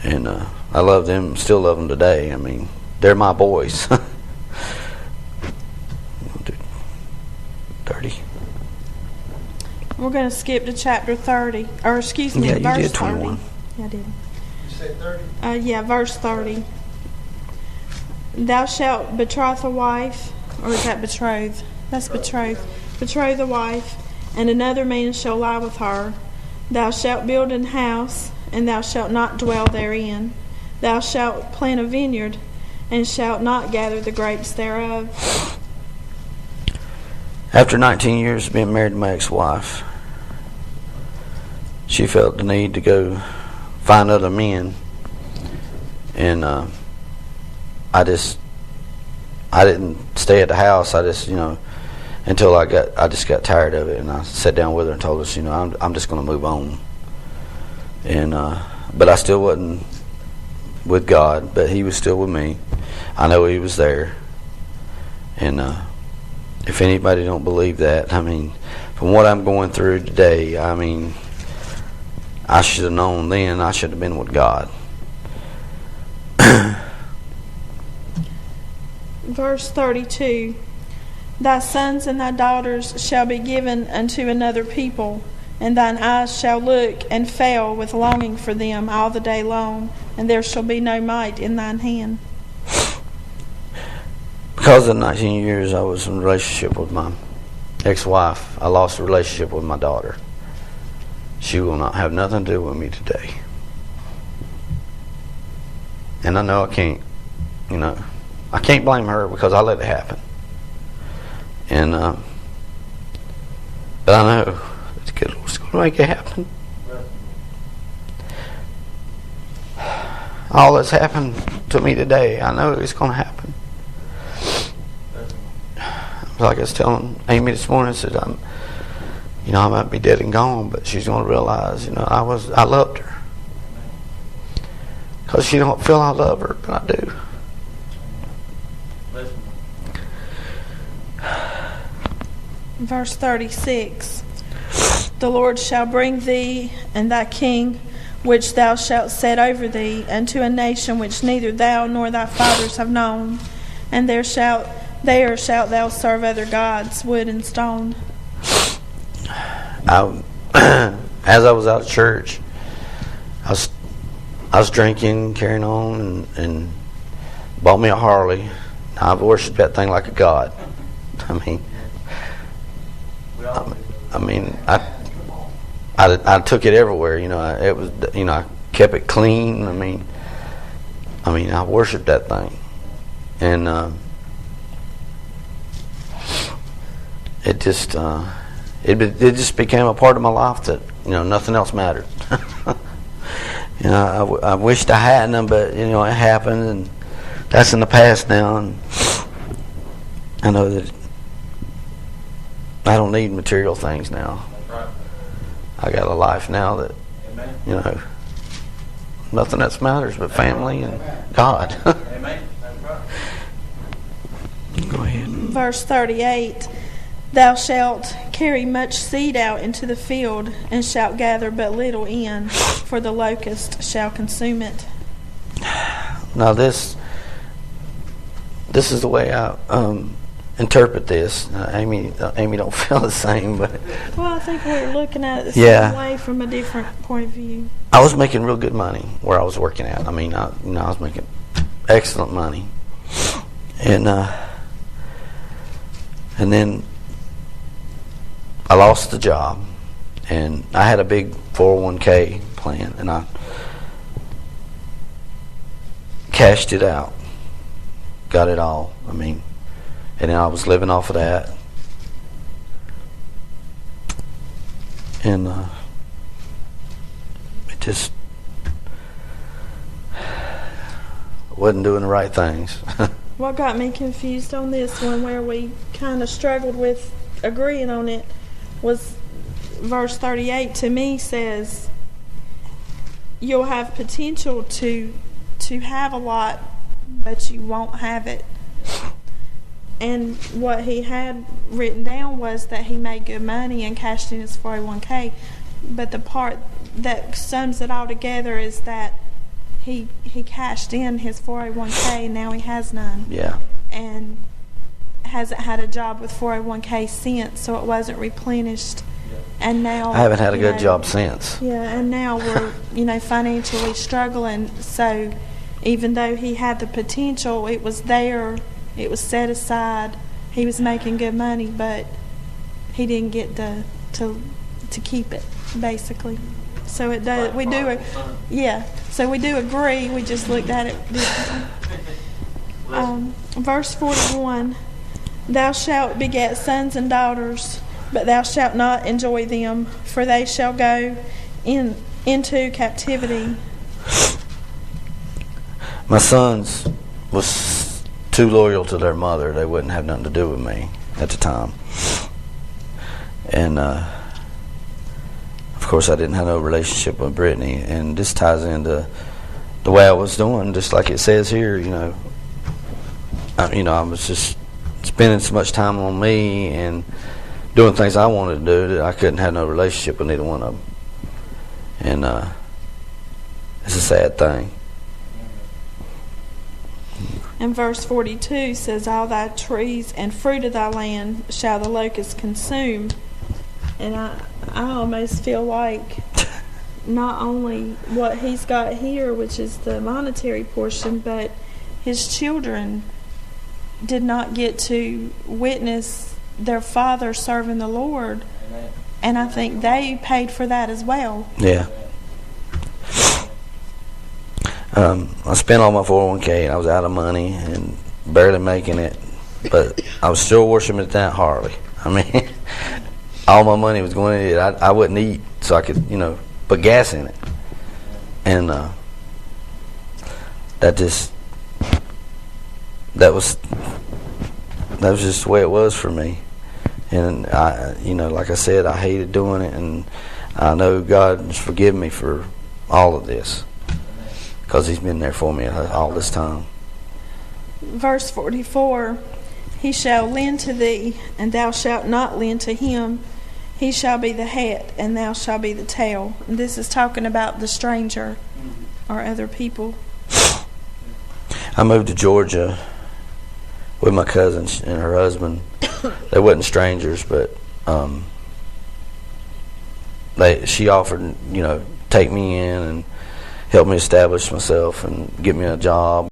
And I love them, still love them today. I mean, they're my boys. 30. We're going to skip to chapter 30, or excuse me, Yeah, verse you did 21. 30. Yeah, I did. You said 30? Yeah, verse 30. Thou shalt betroth a wife, or is that betroth? That's betroth. Betroth a wife, and another man shall lie with her. Thou shalt build an house, and thou shalt not dwell therein. Thou shalt plant a vineyard, and shalt not gather the grapes thereof. After 19 years of being married to my ex-wife, she felt the need to go find other men, and I didn't stay at the house. I just, until I just got tired of it, and I sat down with her and told her, I'm just going to move on. And but I still wasn't with God, but He was still with me. I know He was there, and if anybody don't believe that, I mean, from what I'm going through today, I mean, I should have known then. I should have been with God. Verse 32. Thy sons and thy daughters shall be given unto another people, and thine eyes shall look and fail with longing for them all the day long, and there shall be no might in thine hand. Because of 19 years I was in a relationship with my ex-wife, I lost a relationship with my daughter. She will not have nothing to do with me today. And I know I can't, I can't blame her because I let it happen. And, but I know it's good Lord's going to make it happen. All that's happened to me today, I know it's going to happen. Like I was telling Amy this morning, I said, I might be dead and gone, but she's going to realize, I loved her. Because she don't feel I love her, but I do. Verse 36. The Lord shall bring thee and thy king, which thou shalt set over thee, unto a nation which neither thou nor thy fathers have known, and there shalt thou serve other gods, wood and stone. As I was out of church, I was drinking, carrying on, and bought me a Harley. I've worshipped that thing like a god. I took it everywhere. I kept it clean. I worshipped that thing, and it just became a part of my life that nothing else mattered. I wished I hadn't, but it happened, and that's in the past now. And I know that I don't need material things now. I got a life now that nothing else matters but family and God. Go ahead. Verse 38. Thou shalt carry much seed out into the field, and shalt gather but little in, for the locust shall consume it. Now this is the way I interpret this. Amy don't feel the same, but well, I think we're looking at it the same way from a different point of view. I was making real good money where I was working at. I was making excellent money, and then I lost the job, and I had a big 401k plan, and I cashed it out, got it all. And then I was living off of that, and it just wasn't doing the right things. What got me confused on this one, where we kind of struggled with agreeing on it, was verse 38 to me says you'll have potential to have a lot, but you won't have it. And what he had written down was that he made good money and cashed in his 401k, but the part that sums it all together is that he cashed in his 401k and now he has none. Yeah. And hasn't had a job with 401k since, so it wasn't replenished. And now I haven't had a good job since. Yeah, and now we're financially struggling. So even though he had the potential, it was there, it was set aside. He was making good money, but he didn't get to keep it, basically. So it does. We do, yeah. So we do agree. We just looked at it differently. Verse 41: Thou shalt beget sons and daughters, but thou shalt not enjoy them, for they shall go into captivity. My sons was too loyal to their mother. They wouldn't have nothing to do with me at the time. And of course I didn't have no relationship with Brittany, and this ties into the way I was doing, just like it says here. I was just spending so much time on me and doing things I wanted to do that I couldn't have no relationship with neither one of them. And it's a sad thing. And verse 42 says, All thy trees and fruit of thy land shall the locust consume. And I almost feel like not only what he's got here, which is the monetary portion, but his children did not get to witness their father serving the Lord. Amen. And I think they paid for that as well. Yeah. I spent all my 401k, and I was out of money and barely making it, but I was still worshiping at that Harley. I mean, all my money was going in it. I wouldn't eat, so I could, put gas in it. And that was just the way it was for me. And I, like I said, I hated doing it, and I know God has forgiven me for all of this, because he's been there for me all this time. Verse 44, He shall lend to thee, and thou shalt not lend to him. He shall be the head, and thou shalt be the tail. And this is talking about the stranger or other people. I moved to Georgia with my cousin and her husband. They wasn't strangers, but she offered, take me in and help me establish myself and get me a job.